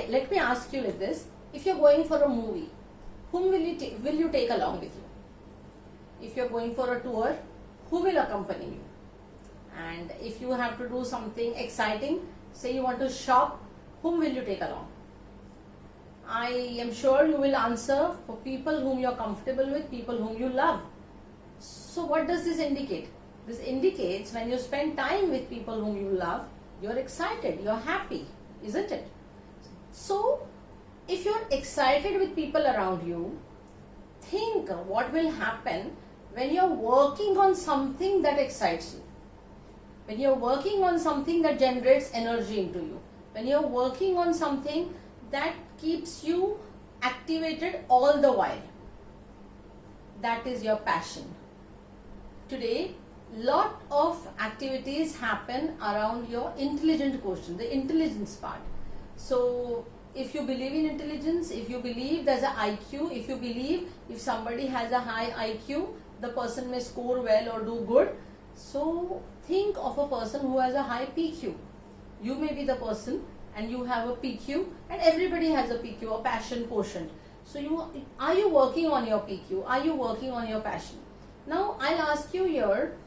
let me ask you like this. If you're going for a movie, whom will you take along with you? If you're going for a tour, who will accompany you? And if you have to do something exciting, say you want to shop, whom will you take along? I am sure you will answer for people whom you are comfortable with, people whom you love. So what does this indicate? This indicates when you spend time with people whom you love, you're excited, you're happy, isn't it? So if you're excited with people around you, think what will happen when you're working on something that excites you. When you're working on something that generates energy into you. When you're working on something that keeps you activated all the while. That is your passion. Today, lot of activities happen around your intelligent quotient, the intelligence part. So, if you believe in intelligence, if you believe there's an IQ, if you believe if somebody has a high IQ, the person may score well or do good. So, think of a person who has a high PQ. You may be the person and you have a PQ, and everybody has a PQ, a passion quotient. So, are you working on your PQ? Are you working on your passion? Now, I'll ask you here,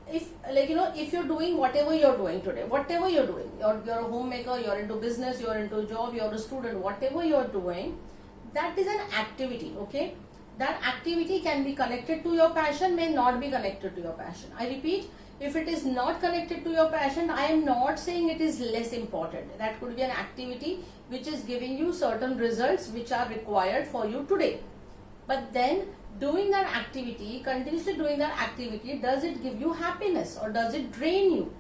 if you're doing whatever you're doing today, whatever you're doing, you're a homemaker, you're into business, you're into a job, you're a student, whatever you're doing, that is an activity, okay? That activity can be connected to your passion, may not be connected to your passion. I repeat, if it is not connected to your passion, I am not saying it is less important. That could be an activity which is giving you certain results which are required for you today. But then doing that activity, continuously doing that activity, does it give you happiness or does it drain you?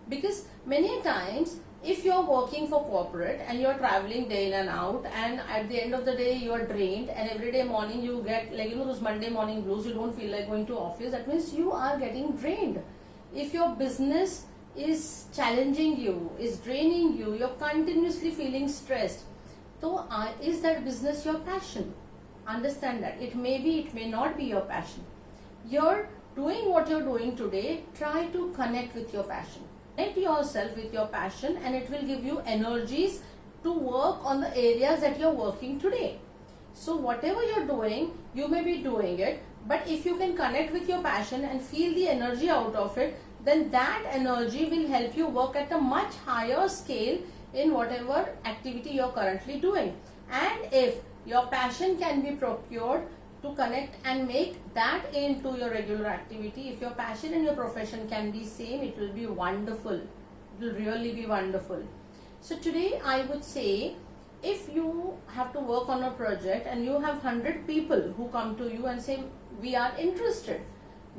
Because many times if you're working for corporate and you're traveling day in and out, and at the end of the day you are drained, and every day morning you get those Monday morning blues, you don't feel like going to office, that means you are getting drained. If your business is challenging you, is draining you, you're continuously feeling stressed, so is that business your passion? Understand that. It may be, it may not be your passion. You're doing what you're doing today, try to connect with your passion. Connect yourself with your passion and it will give you energies to work on the areas that you're working today. So whatever you're doing, you may be doing it, but if you can connect with your passion and feel the energy out of it, then that energy will help you work at a much higher scale in whatever activity you're currently doing. And if your passion can be procured to connect and make that into your regular activity, if your passion and your profession can be same, it will be wonderful. It will really be wonderful. So today I would say, if you have to work on a project and you have 100 people who come to you and say, we are interested,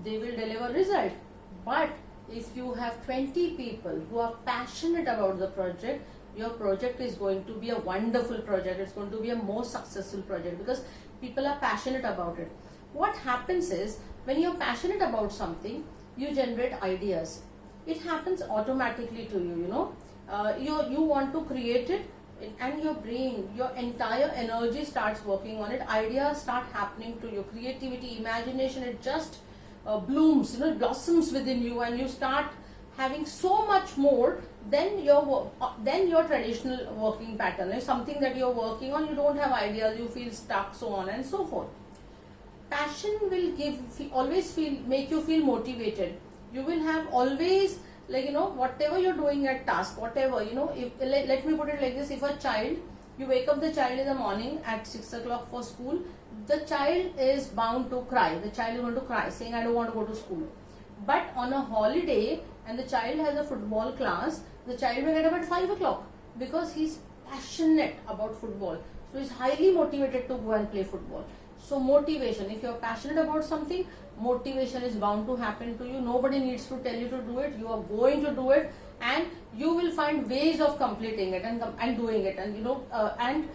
they will deliver result. But if you have 20 people who are passionate about the project, your project is going to be a wonderful project. It's going to be a more successful project because people are passionate about it. What happens is, when you're passionate about something, you generate ideas. It happens automatically to you, you want to create it, and your brain, your entire energy starts working on it. Ideas start happening to you. Creativity, imagination, it just blooms, blossoms within you, and you start having so much more than your traditional working pattern. If something that you're working on, you don't have ideas, you feel stuck, so on and so forth. Passion will make you feel motivated. You will have always, whatever you're doing at task, whatever, let me put it like this: if a child, you wake up the child in the morning at 6 o'clock for school, the child is bound to cry. The child is going to cry, saying, I don't want to go to school. But on a holiday, and the child has a football class, the child will get up at 5 o'clock because he's passionate about football. So he's highly motivated to go and play football. So motivation, if you're passionate about something, motivation is bound to happen to you. Nobody needs to tell you to do it. You are going to do it, and you will find ways of completing it and doing it. And and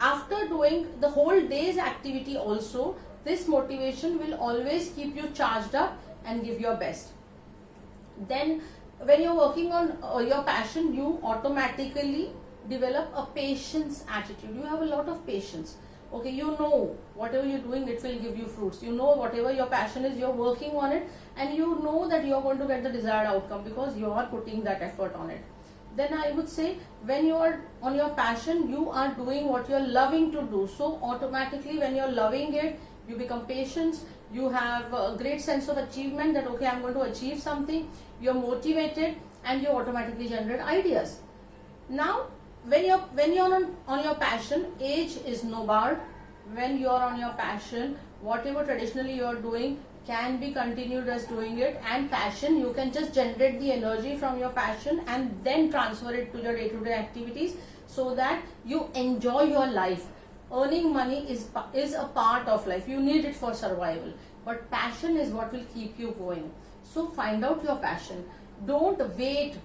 after doing the whole day's activity also, this motivation will always keep you charged up and give your best. Then when you're working on your passion, you automatically develop a patience attitude. You have a lot of patience. Okay, you know whatever you're doing, it will give you fruits. You know whatever your passion is, you're working on it, and you know that you're going to get the desired outcome because you are putting that effort on it. then I would say when you are on your passion, you are doing what you are loving to do. So automatically when you are loving it, you become patient, you have a great sense of achievement that okay, I'm going to achieve something, you're motivated, and you automatically generate ideas. Now when you're on your passion, age is no bar. When you're on your passion, whatever traditionally you're doing can be continued as doing it, and passion, you can just generate the energy from your passion and then transfer it to your day-to-day activities so that you enjoy your life. Earning money is a part of life, you need it for survival, but passion is what will keep you going. So find out your passion. Don't wait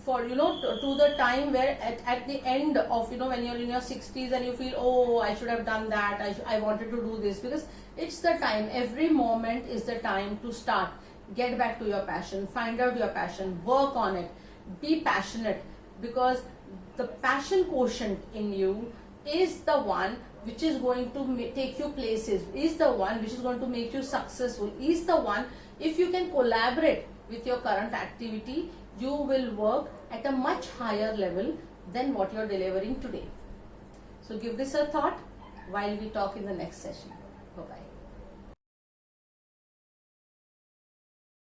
for to the time where at the end of when you're in your 60s and you feel, oh, I should have done that, I wanted to do this, because it's the time, every moment is the time to start. Get back to your passion, find out your passion, work on it, be passionate, because the passion quotient in you is the one which is going to take you places, is the one which is going to make you successful, is the one, if you can collaborate with your current activity, you will work at a much higher level than what you are delivering today. So give this a thought while we talk in the next session. Bye-bye.